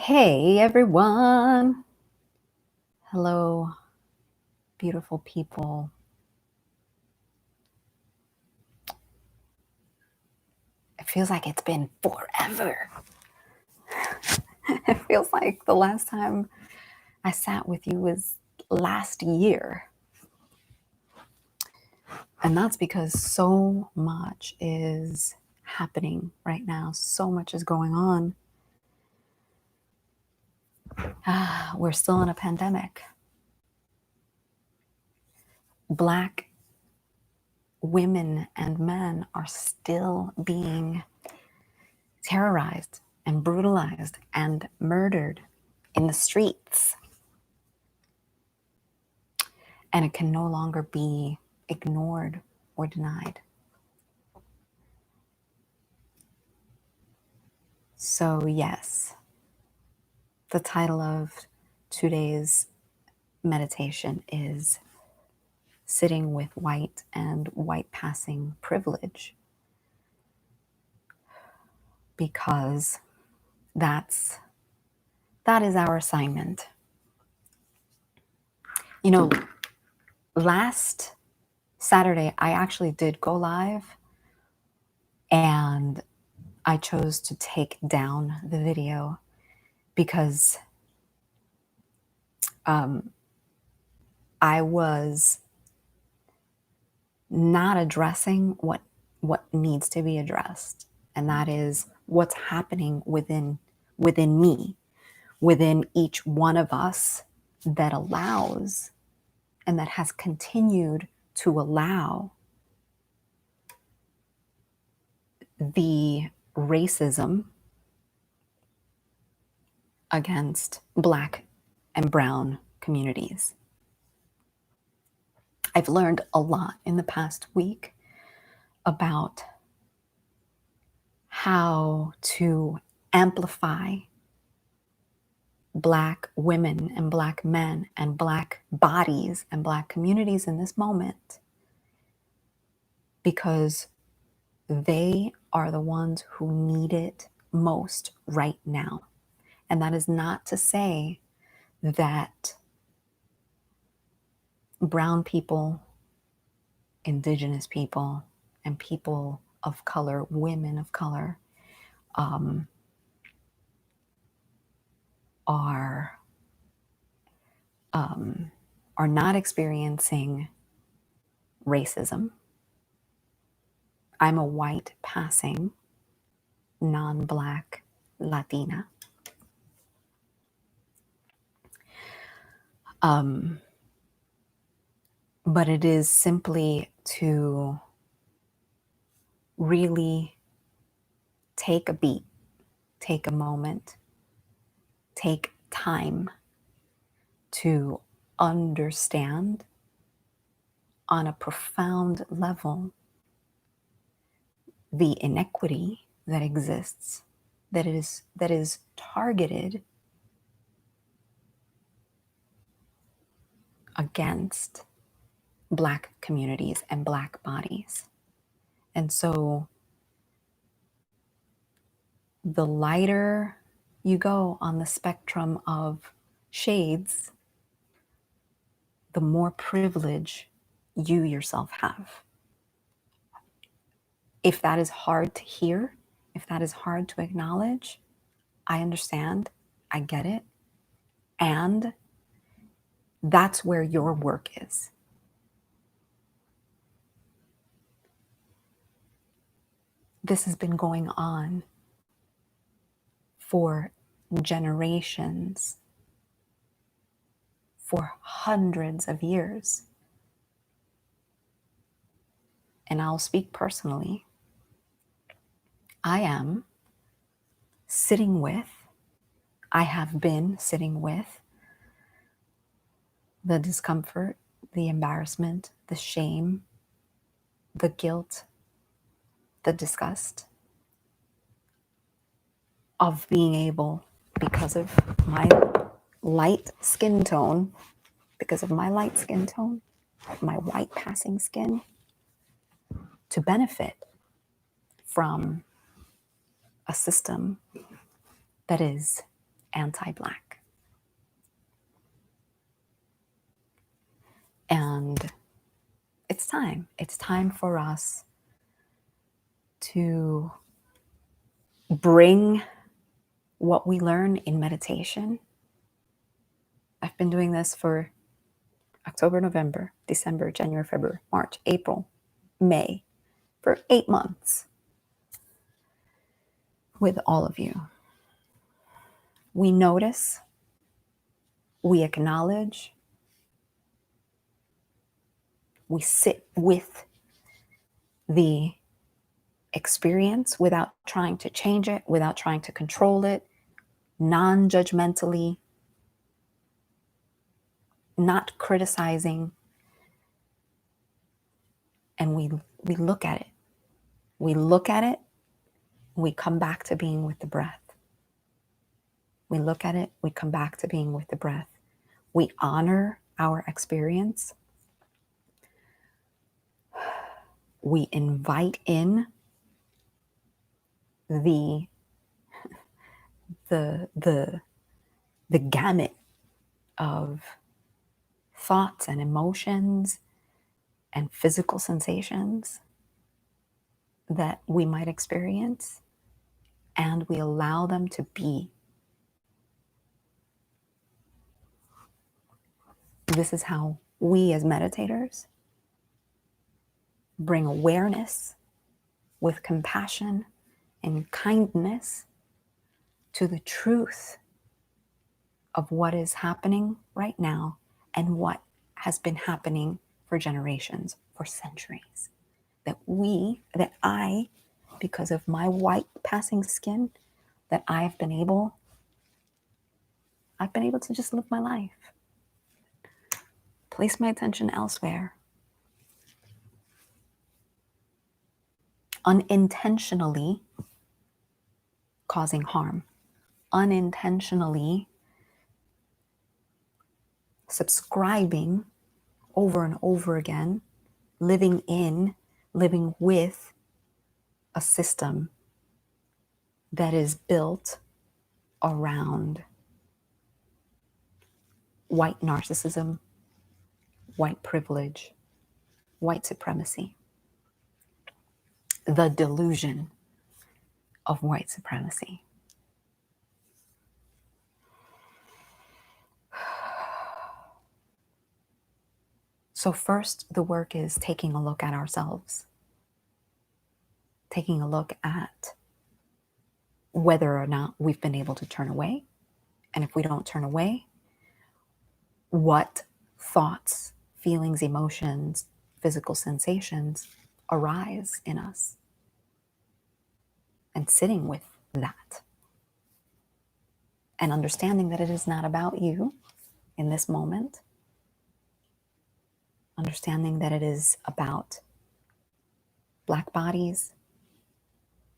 Hey everyone. Hello, beautiful people. It feels like it's been forever. It feels like the last time I sat with you was last year. And that's because so much is happening right now. So much is going on. We're still in a pandemic. Black women and men are still being terrorized and brutalized and murdered in the streets. And it can no longer be ignored or denied. So yes, the title of today's meditation is Sitting with White and White Passing Privilege, because that is our assignment. You know, last Saturday, I actually did go live and I chose to take down the video because I was not addressing what needs to be addressed, and that is what's happening within me, within each one of us, that allows and that has continued to allow the racism against Black and brown communities. I've learned a lot in the past week about how to amplify Black women and Black men and Black bodies and Black communities in this moment, because they are the ones who need it most right now. And that is not to say that brown people, indigenous people, and people of color, women of color, are not experiencing racism. I'm a white passing, non-Black Latina. But it is simply to really take a beat, take a moment, take time to understand on a profound level the inequity that exists, that is targeted against Black communities and Black bodies. And so the lighter you go on the spectrum of shades, the more privilege you yourself have. If that is hard to hear, if that is hard to acknowledge, I understand, I get it. And that's where your work is. This has been going on for generations, for hundreds of years. And I'll speak personally. I have been sitting with the discomfort, the embarrassment, the shame, the guilt, the disgust of being able, because of my light skin tone, my white passing skin, to benefit from a system that is anti-Black. And it's time. It's time for us to bring what we learn in meditation. I've been doing this for October, November, December, January, February, March, April, May, for 8 months with all of you. We notice, we acknowledge, we sit with the experience without trying to change it, without trying to control it, non-judgmentally, not criticizing, and we look at it. We look at it, we come back to being with the breath. We look at it, we come back to being with the breath. We honor our experience. We invite in the gamut of thoughts and emotions and physical sensations that we might experience, and we allow them to be. This is how we as meditators bring awareness with compassion and kindness to the truth of what is happening right now and what has been happening for generations, for centuries. That I, because of my white passing skin, that I've been able to just live my life. Place my attention elsewhere. Unintentionally causing harm. Unintentionally subscribing over and over again, living with a system that is built around white narcissism, white privilege, white supremacy, the delusion of white supremacy. So first, the work is taking a look at ourselves, taking a look at whether or not we've been able to turn away. And if we don't turn away, what thoughts, feelings, emotions, physical sensations arise in us. And sitting with that. And understanding that it is not about you in this moment. Understanding that it is about Black bodies,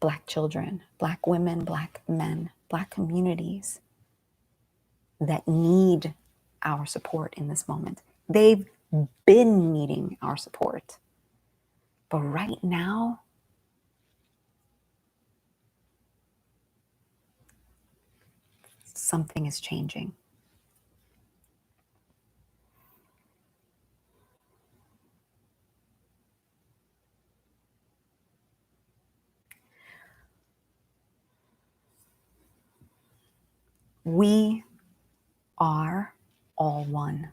Black children, Black women, Black men, Black communities that need our support in this moment. They've been needing our support. But right now, something is changing. We are all one.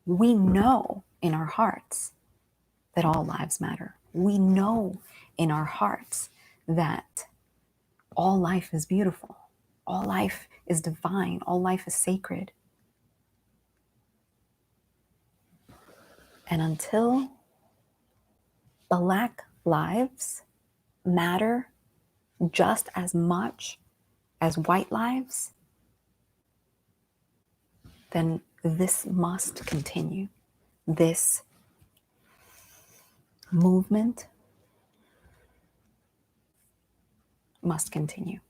We know in our hearts that all lives matter. We know in our hearts that all life is beautiful. All life is divine. All life is sacred. And until Black lives matter just as much as white lives, then this must continue. This movement must continue.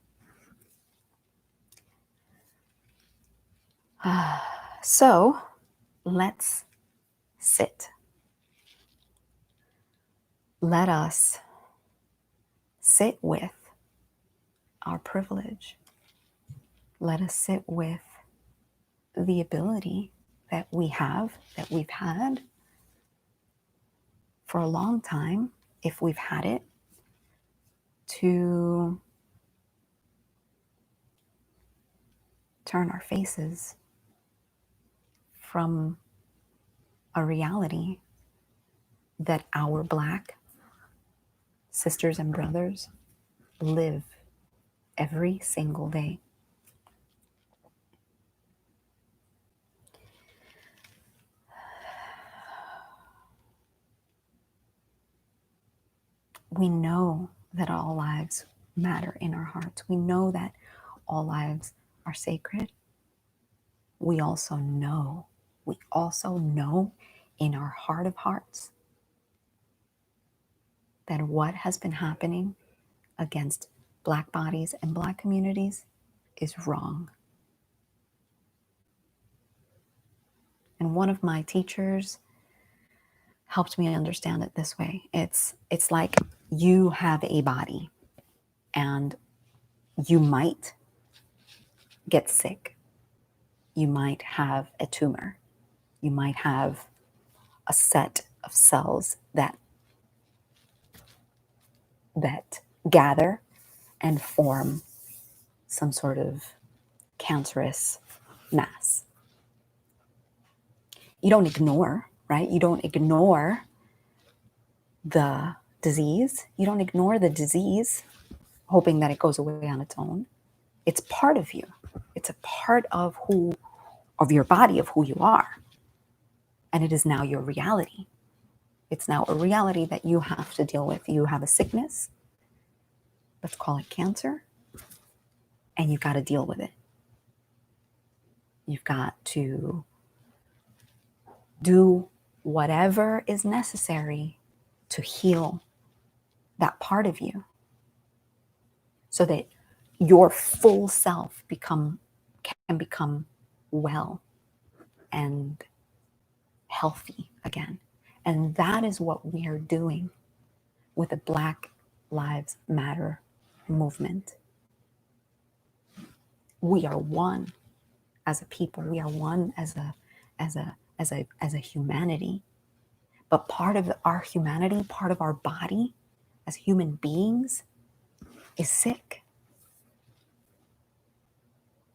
So let's sit. Let us sit with our privilege. let us sit with the ability that we have, that we've had for a long time, if we've had it, to turn our faces from a reality that our Black sisters and brothers live every single day. We know that all lives matter in our hearts. We know that all lives are sacred. We also know in our heart of hearts that what has been happening against Black bodies and Black communities is wrong. And one of my teachers helped me understand it this way. It's like you have a body and you might get sick. You might have a tumor. You might have a set of cells that gather and form some sort of cancerous mass. You don't ignore, right? You don't ignore the disease. You don't ignore the disease hoping that it goes away on its own. It's part of you. It's a part of your body, of who you are. And it is now your reality. It's now a reality that you have to deal with. You have a sickness, let's call it cancer, and you've got to deal with it. You've got to do whatever is necessary to heal that part of you so that your full self can become well and healthy again. And that is what we are doing with the Black Lives Matter movement. We are one as a people. We are one as a humanity. But part of our humanity, part of our body as human beings is sick.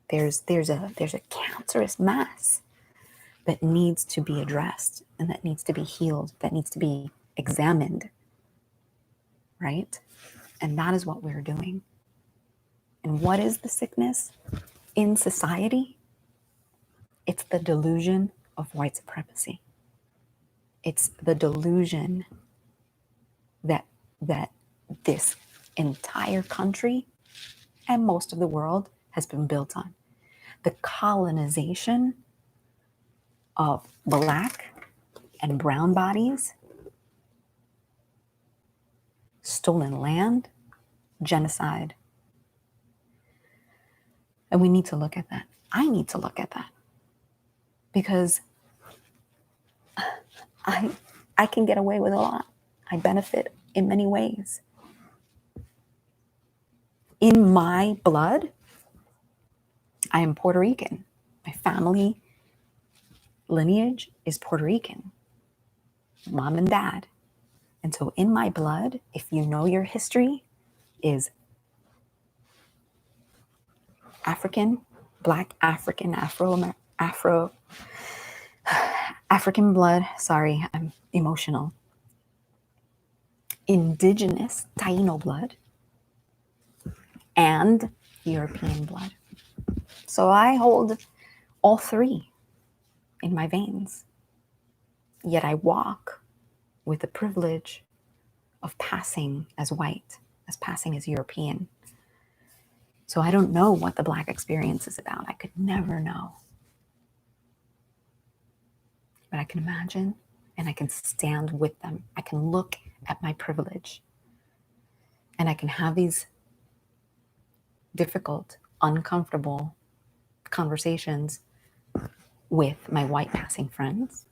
There's a cancerous mass that needs to be addressed and that needs to be healed, that needs to be examined, right? And that is what we're doing. And what is the sickness in society? It's the delusion of white supremacy. It's the delusion that this entire country and most of the world has been built on. The colonization of Black and brown bodies, stolen land, genocide. And we need to look at that. I need to look at that because I can get away with a lot. I benefit in many ways. In my blood, I am Puerto Rican. My family lineage is Puerto Rican, mom and dad. And so in my blood, if you know your history, is African, Black African, African blood. Sorry, I'm emotional. Indigenous Taino blood and European blood. So I hold all three in my veins. Yet I walk with the privilege of passing as white, as passing as European. So I don't know what the Black experience is about. I could never know. But I can imagine and I can stand with them. I can look at my privilege and I can have these difficult, uncomfortable conversations with my white passing friends,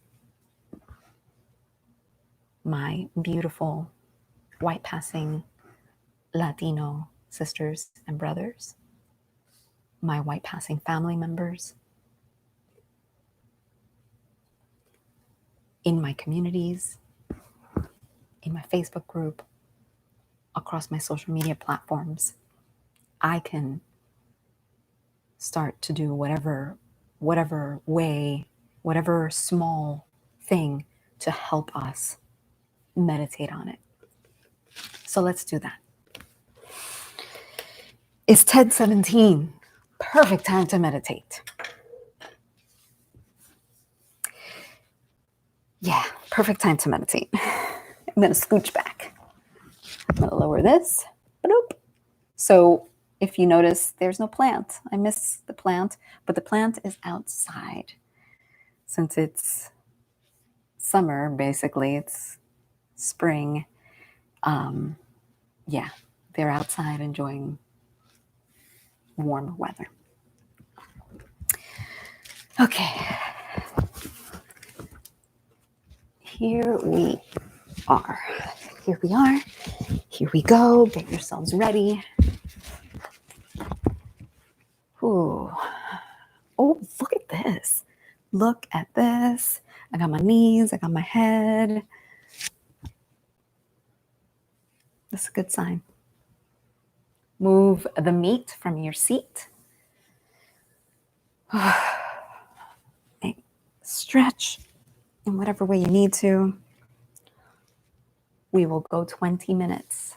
my beautiful white passing Latino sisters and brothers, my white passing family members, in my communities, in my Facebook group, across my social media platforms. I can start to do whatever way, whatever small thing to help us meditate on it. So let's do that. It's 10:17. Perfect time to meditate. Yeah, perfect time to meditate. I'm going to scooch back. I'm going to lower this. Boop. So if you notice, there's no plant. I miss the plant, but the plant is outside. Since it's summer, basically, it's spring. Yeah, they're outside enjoying warmer weather. Okay. Here we are. Here we are. Here we go. Get yourselves ready. Ooh. Oh, look at this. Look at this. I got my knees. I got my head. That's a good sign. Move the meat from your seat. Stretch in whatever way you need to. We will go 20 minutes.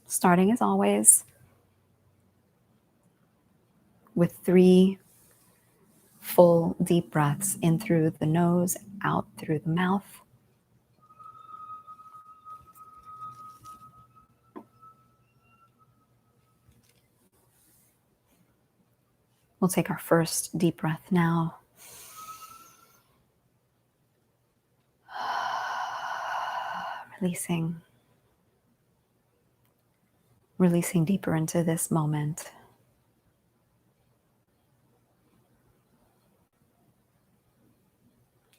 Starting as always with 3 full deep breaths in through the nose, out through the mouth. We'll take our first deep breath now. Releasing deeper into this moment.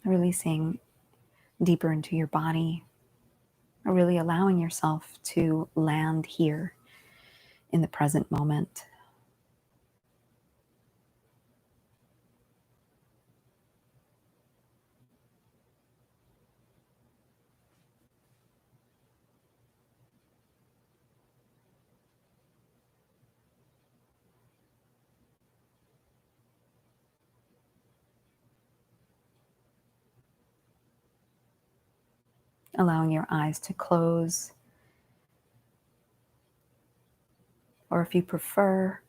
Releasing deeper into your body. Really allowing yourself to land here in the present moment. Allowing your eyes to close. Or if you prefer,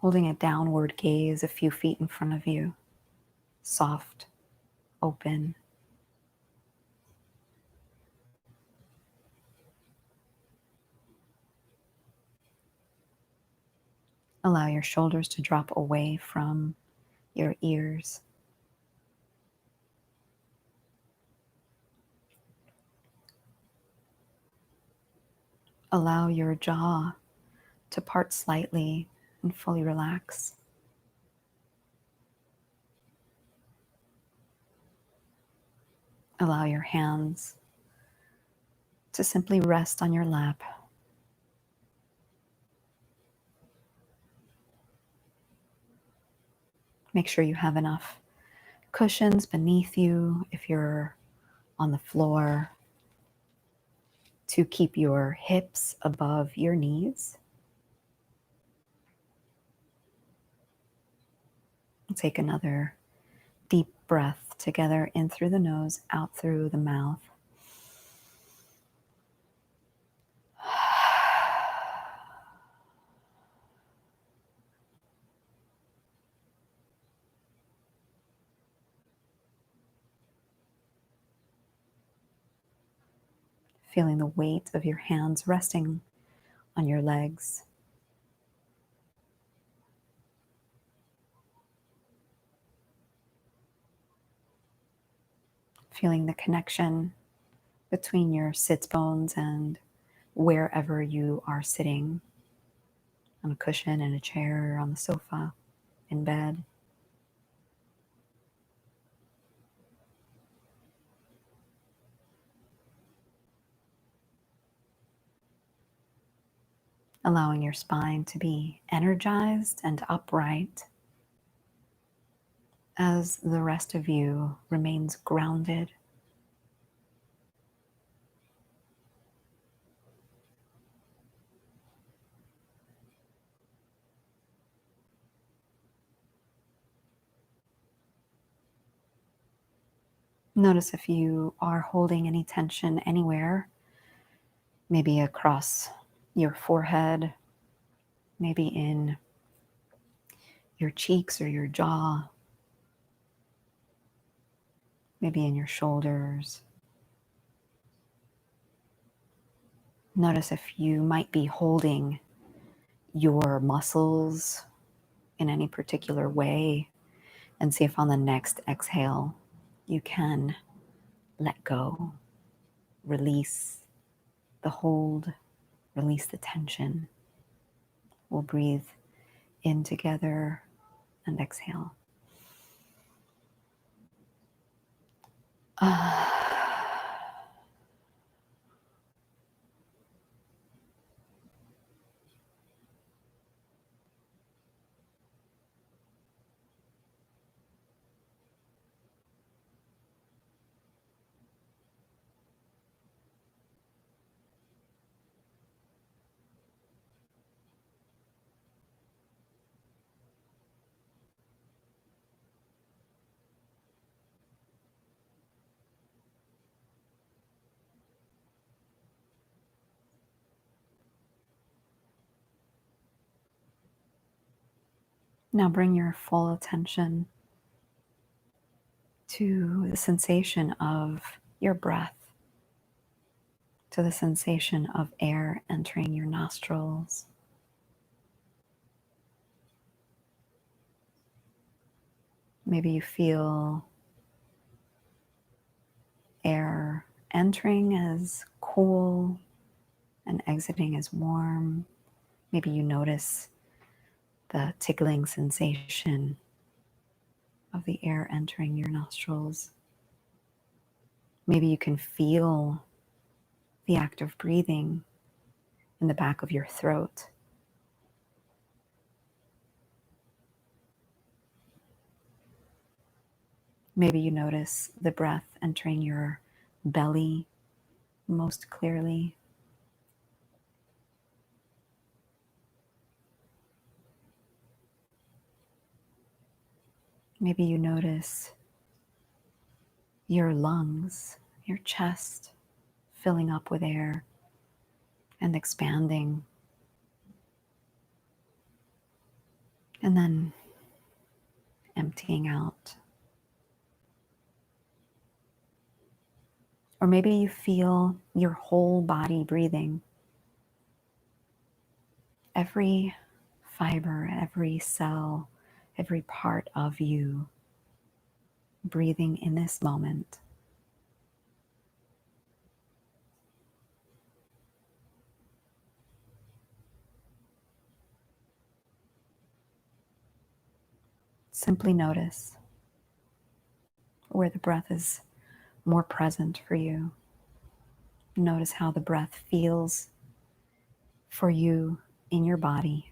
holding a downward gaze a few feet in front of you. Soft, open. Allow your shoulders to drop away from your ears. Allow your jaw to part slightly and fully relax. Allow your hands to simply rest on your lap. Make sure you have enough cushions beneath you if you're on the floor to keep your hips above your knees. Take another deep breath together in through the nose, out through the mouth. Feeling the weight of your hands resting on your legs. Feeling the connection between your sits bones and wherever you are sitting, on a cushion, in a chair, on the sofa, in bed. allowing your spine to be energized and upright as the rest of you remains grounded. Notice if you are holding any tension anywhere, maybe across your forehead, maybe in your cheeks or your jaw, maybe in your shoulders. Notice if you might be holding your muscles in any particular way, and see if on the next exhale you can let go, release the hold, release the tension. We'll breathe in together and exhale. Now bring your full attention to the sensation of your breath, to the sensation of air entering your nostrils. Maybe you feel air entering as cool and exiting as warm. Maybe you notice the tickling sensation of the air entering your nostrils. Maybe you can feel the act of breathing in the back of your throat. Maybe you notice the breath entering your belly most clearly. Maybe you notice your lungs, your chest filling up with air and expanding, and then emptying out. Or maybe you feel your whole body breathing. Every fiber, every cell, every part of you breathing in this moment. Simply notice where the breath is more present for you. Notice how the breath feels for you in your body.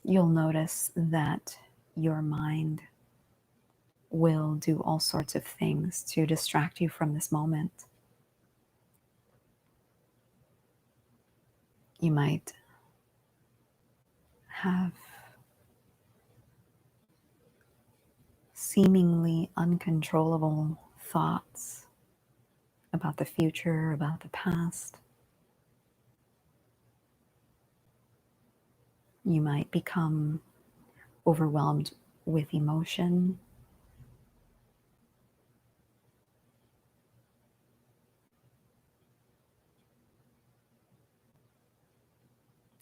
You'll notice that your mind will do all sorts of things to distract you from this moment. You might have seemingly uncontrollable thoughts about the future, about the past. You might become overwhelmed with emotion.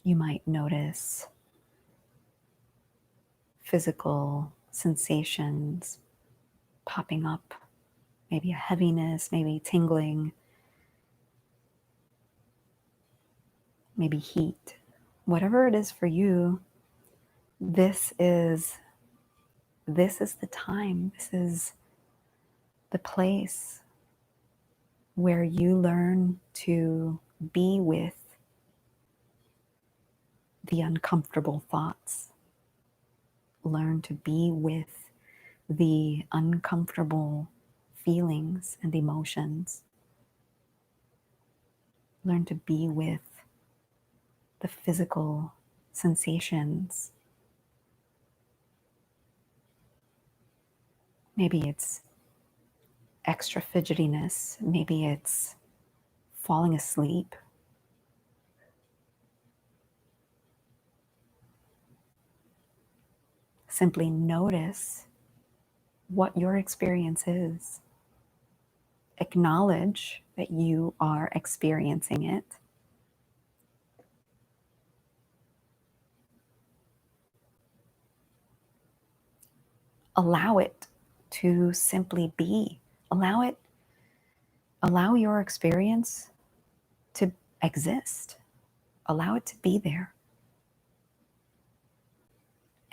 You might notice physical sensations popping up, maybe a heaviness, maybe tingling, maybe heat. Whatever it is for you, this is the time. This is the place where you learn to be with the uncomfortable thoughts. Learn to be with the uncomfortable feelings and emotions. Learn to be with the physical sensations. Maybe it's extra fidgetiness. Maybe it's falling asleep. Simply notice what your experience is. Acknowledge that you are experiencing it. Allow it to simply be. Allow your experience to exist. Allow it to be there.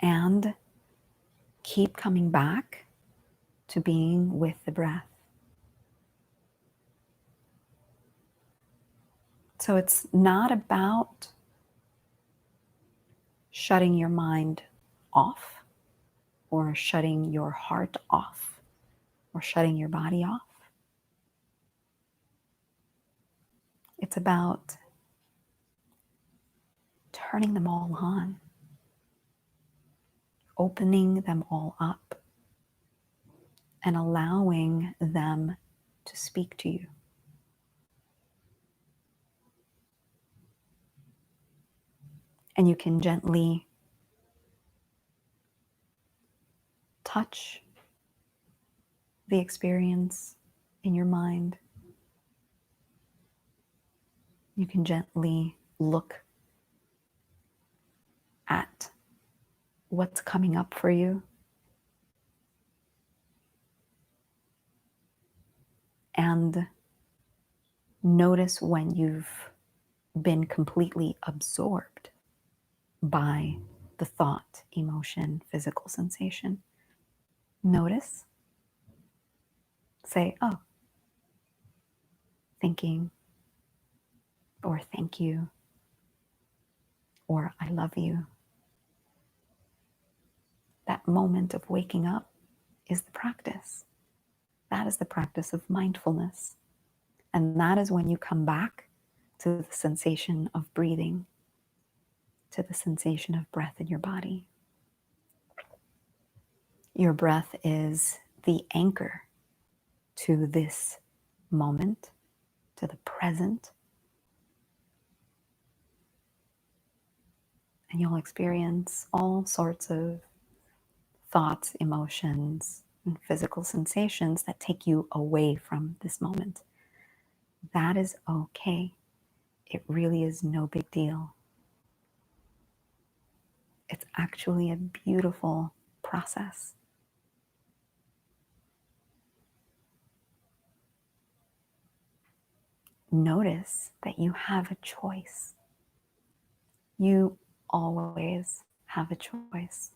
And keep coming back to being with the breath. So it's not about shutting your mind off or shutting your heart off or shutting your body off. It's about turning them all on, opening them all up, and allowing them to speak to you. And you can gently touch the experience in your mind. You can gently look at what's coming up for you and notice when you've been completely absorbed by the thought, emotion, physical sensation. Notice. Say, oh, thinking, or thank you, or I love you. That moment of waking up is the practice. That is the practice of mindfulness. And that is when you come back to the sensation of breathing, to the sensation of breath in your body. Your breath is the anchor to this moment, to the present. And you'll experience all sorts of thoughts, emotions, and physical sensations that take you away from this moment. That is okay. It really is no big deal. It's actually a beautiful process. Notice that you have a choice. You always have a choice.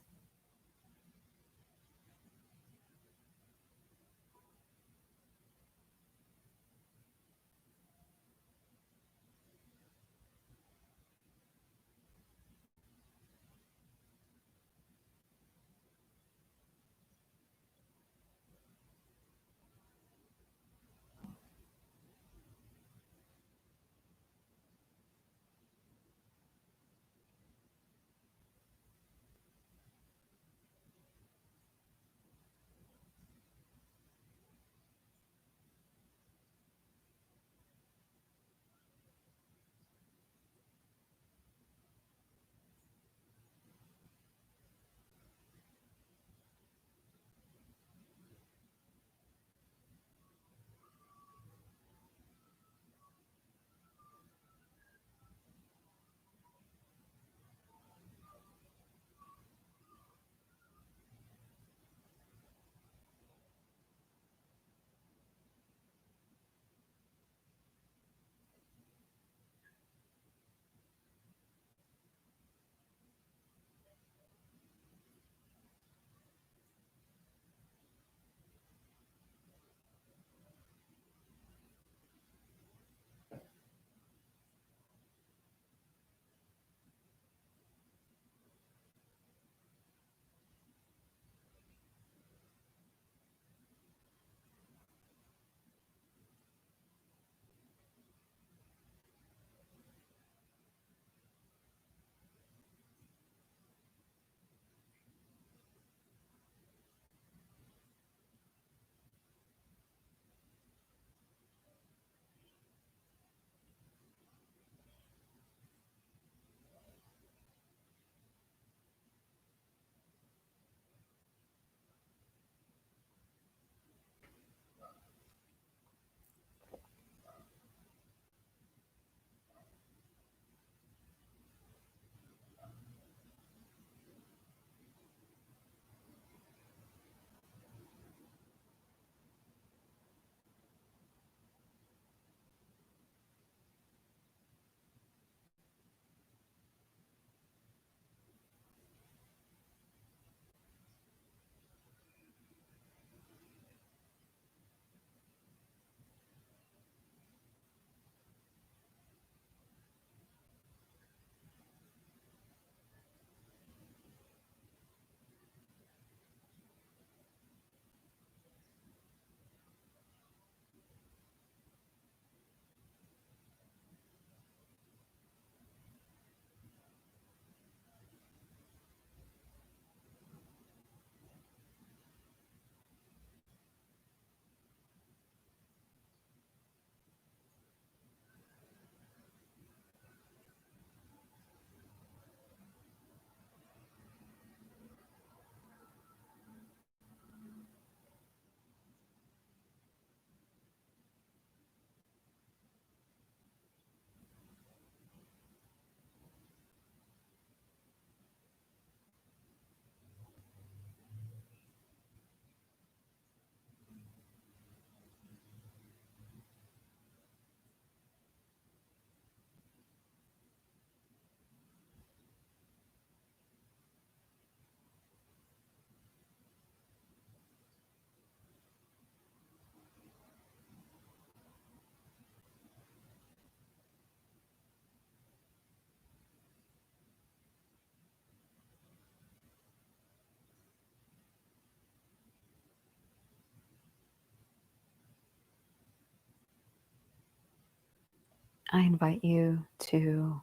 I invite you to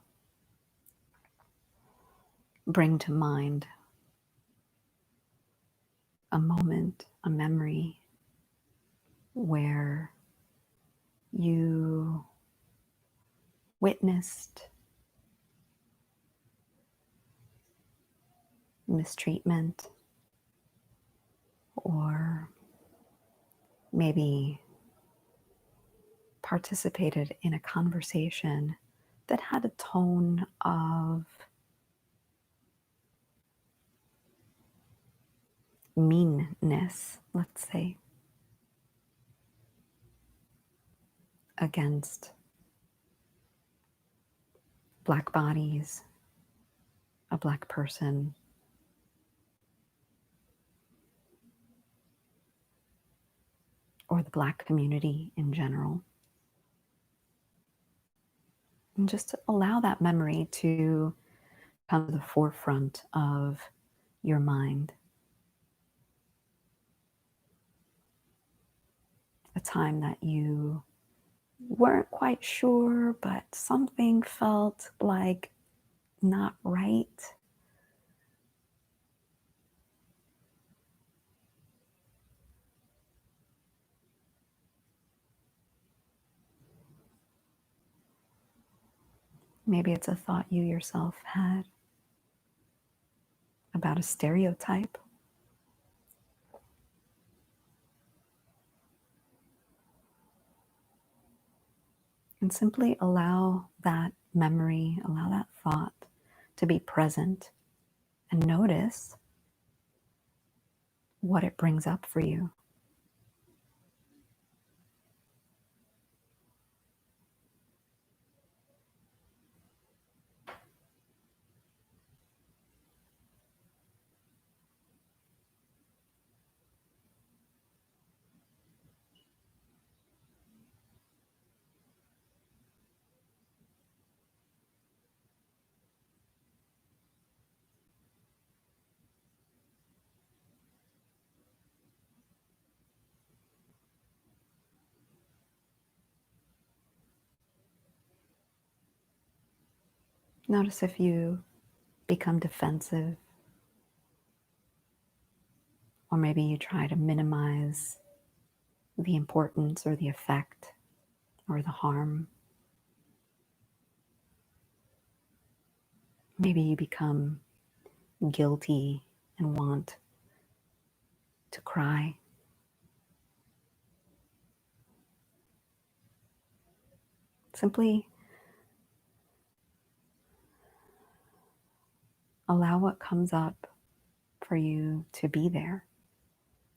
bring to mind a moment, a memory where you witnessed mistreatment, or maybe participated in a conversation that had a tone of meanness, let's say, against Black bodies, a Black person, or the Black community in general. And just allow that memory to come to the forefront of your mind. A time that you weren't quite sure, but something felt like not right. Maybe it's a thought you yourself had about a stereotype. And simply allow that memory, allow that thought to be present, and notice what it brings up for you. Notice if you become defensive, or maybe you try to minimize the importance or the effect or the harm. Maybe you become guilty and want to cry. Simply allow what comes up for you to be there,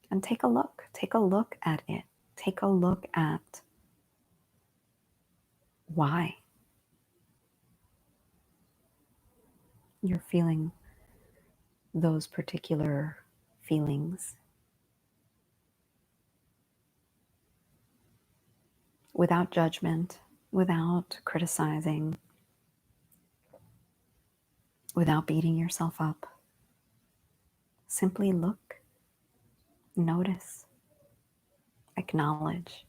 and take a look. Take a look at it. Take a look at why you're feeling those particular feelings without judgment, without criticizing, without beating yourself up. Simply look, notice, acknowledge.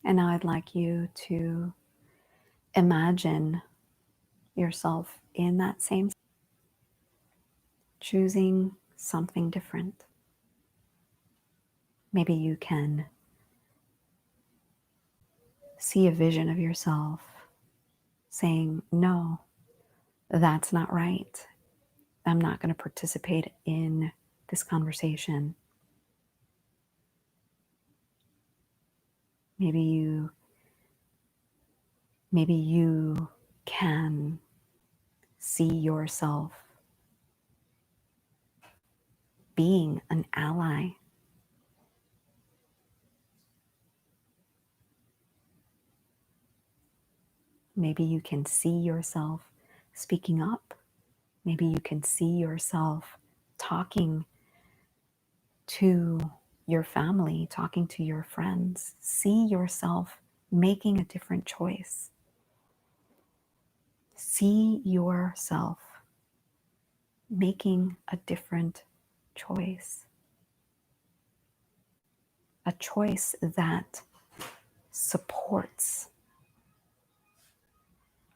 And now I'd like you to imagine yourself in that same, choosing something different. Maybe you can see a vision of yourself saying, no, that's not right. I'm not going to participate in this conversation. Maybe you can see yourself being an ally. Maybe you can see yourself speaking up. Maybe you can see yourself talking to your family, talking to your friends. See yourself making a different choice. See yourself making a different choice. A choice that supports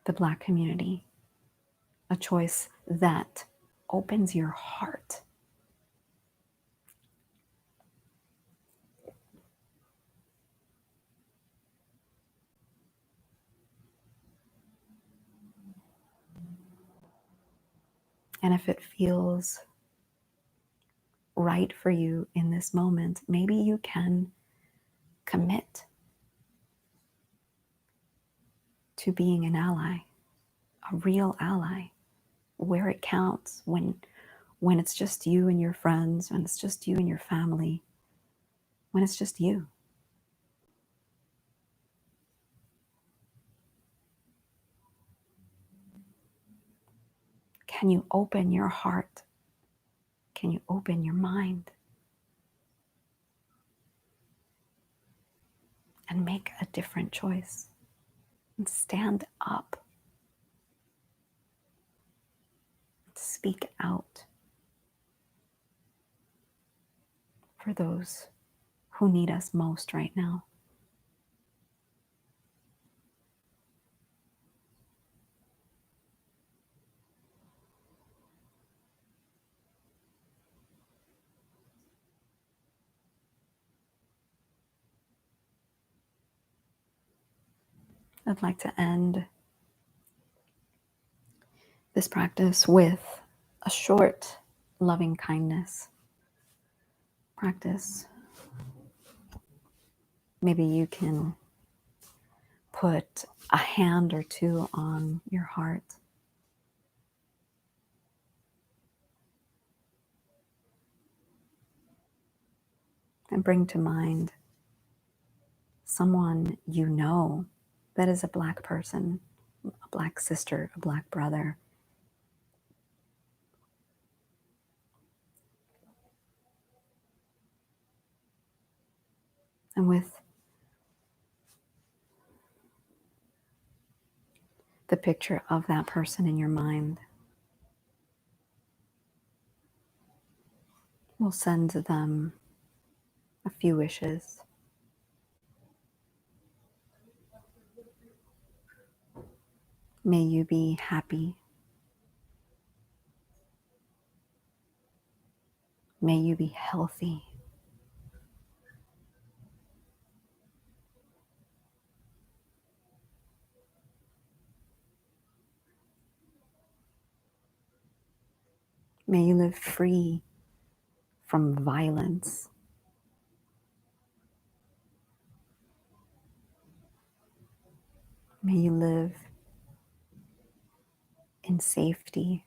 the Black community. A choice that opens your heart. And if it feels right for you in this moment, maybe you can commit to being an ally, a real ally, where it counts, when it's just you and your friends, when it's just you and your family, when it's just you. Can you open your heart? Can you open your mind and make a different choice and stand up, speak out for those who need us most right now? I'd like to end this practice with a short loving kindness practice. Maybe you can put a hand or two on your heart and bring to mind someone you know that is a Black person, a Black sister, a Black brother. And with the picture of that person in your mind, we'll send them a few wishes. May you be happy. May you be healthy. May you live free from violence. May you live in safety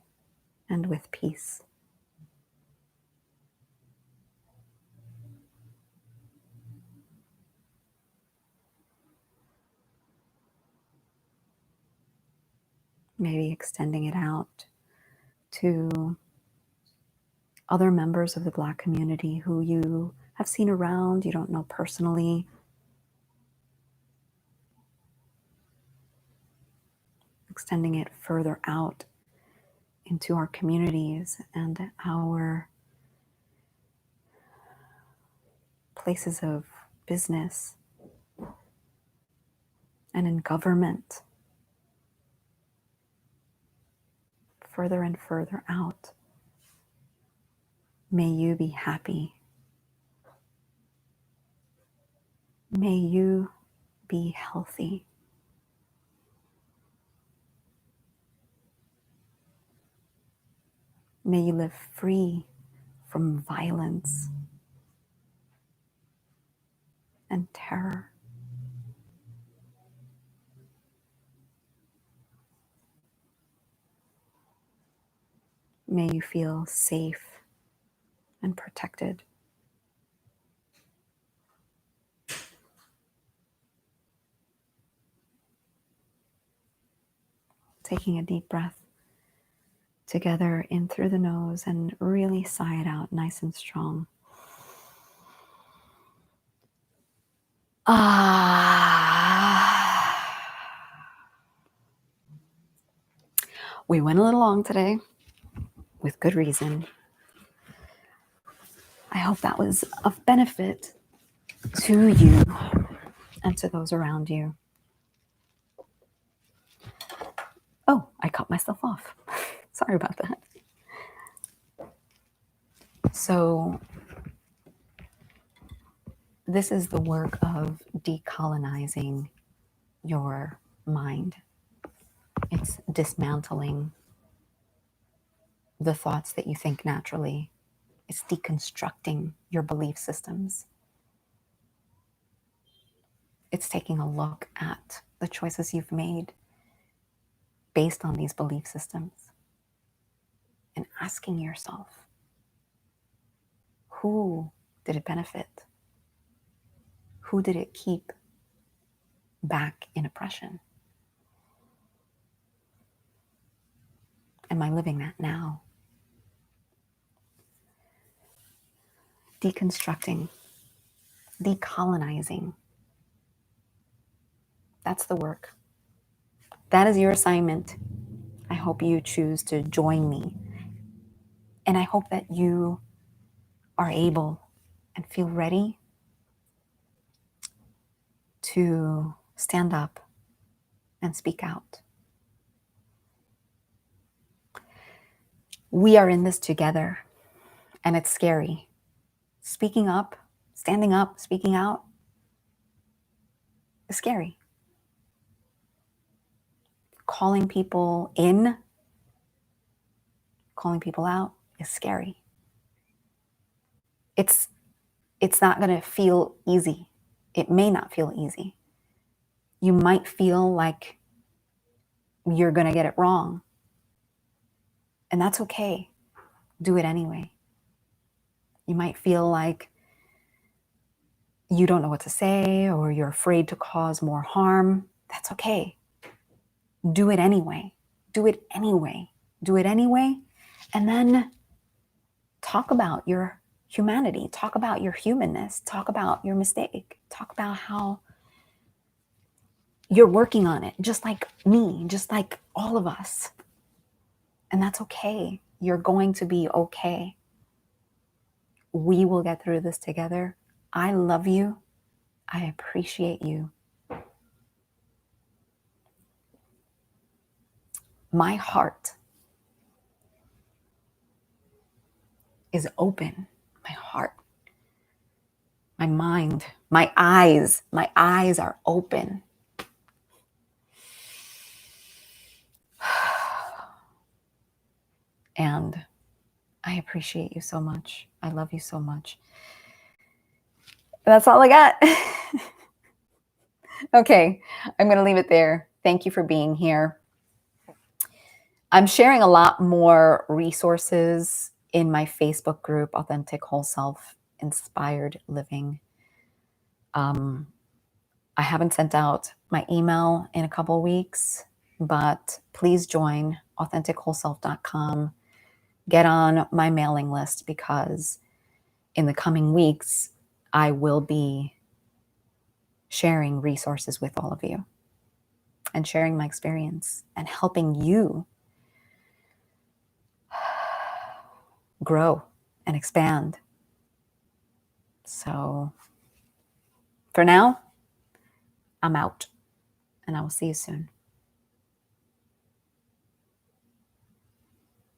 and with peace. Maybe extending it out to other members of the Black community who you have seen around, you don't know personally. Extending it further out into our communities and our places of business and in government. Further and further out. May you be happy. May you be healthy. May you live free from violence and terror. May you feel safe and protected. Taking a deep breath together in through the nose and really sigh it out nice and strong. We went a little long today with good reason. I hope that was of benefit to you and to those around you. Oh, I cut myself off. Sorry about that. So this is the work of decolonizing your mind. It's dismantling the thoughts that you think naturally. It's deconstructing your belief systems. It's taking a look at the choices you've made based on these belief systems and asking yourself, who did it benefit? Who did it keep back in oppression? Am I living that now? Deconstructing, decolonizing. That's the work. That is your assignment. I hope you choose to join me. And I hope that you are able and feel ready to stand up and speak out. We are in this together, and it's scary. Speaking up, standing up, speaking out is scary. Calling people in, calling people out is scary. It's not going to feel easy. It may not feel easy. You might feel like you're going to get it wrong. And that's okay. Do it anyway. You might feel like you don't know what to say or you're afraid to cause more harm. That's okay. Do it anyway. Do it anyway. Do it anyway. And then talk about your humanity. Talk about your humanness. Talk about your mistake. Talk about how you're working on it, just like me, just like all of us. And that's okay. You're going to be okay. We will get through this together. I love you. I appreciate you. My heart is open. My heart, my mind, my eyes are open. And I appreciate you so much. I love you so much. That's all I got. Okay, I'm going to leave it there. Thank you for being here. I'm sharing a lot more resources in my Facebook group, Authentic Whole Self Inspired Living. I haven't sent out my email in a couple of weeks, but please join AuthenticWholeSelf.com. Get on my mailing list because in the coming weeks, I will be sharing resources with all of you and sharing my experience and helping you grow and expand. So for now, I'm out and I will see you soon.